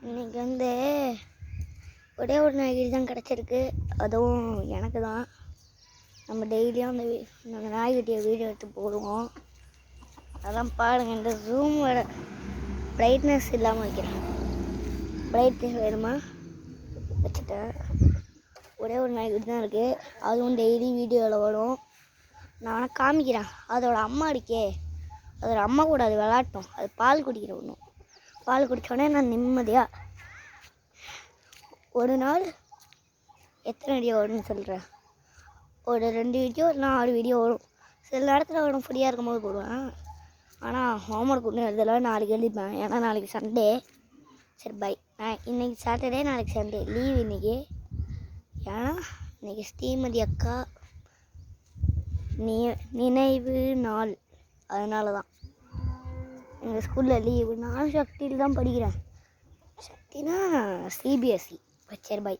இன்றைக்கி ஒரே ஒரு நாய்க்குட்டி தான் கிடச்சிருக்கு. அதுவும் எனக்கு தான். நம்ம டெய்லியும் அந்த நாய்க்குட்டியை வீடியோ எடுத்து போடுவோம். அதான் பாருங்கள், இந்த ஜூமோட பிரைட்னஸ் இல்லாமல் வைக்கிறேன். பிரைட்னஸ் வேணுமா வச்சுட்டேன். ஒரே ஒரு நாய்க்குட்டி தான் இருக்குது. அதுவும் டெய்லி வீடியோவில் வரும். நான் காமிக்கிறேன். அதோட அம்மா இருக்கே, அதோட அம்மா கூட அது விளாட்டும். அது பால் குடிக்கிற ஒன்றும். பால் குடித்தோடனே நான் நிம்மதியாக ஒரு நாள் எத்தனை வீடியோ வரும்னு சொல்கிறேன். ஒரு 2 வீடியோ இல்லைனா 6 வீடியோ வரும். சில நேரத்தில் வரும், ஃப்ரீயாக இருக்கும்போது போடுவேன். ஆனால் ஹோம்ஒர்க் ஒன்றும் எழுதலை, நாளைக்கு எழுதிப்பேன். ஏன்னா நாளைக்கு சண்டே. சரி பை. இன்றைக்கி சாட்டர்டே, நாளைக்கு சண்டே லீவ். இன்றைக்கி ஏன்னா இன்றைக்கி ஸ்ரீமதி அக்கா நினைவு நாள். அதனால தான் எங்கள் ஸ்கூலில் லீவு. நான் சக்தியில் தான் படிக்கிறேன். சக்தினா சிபிஎஸ்சி. சரி பை.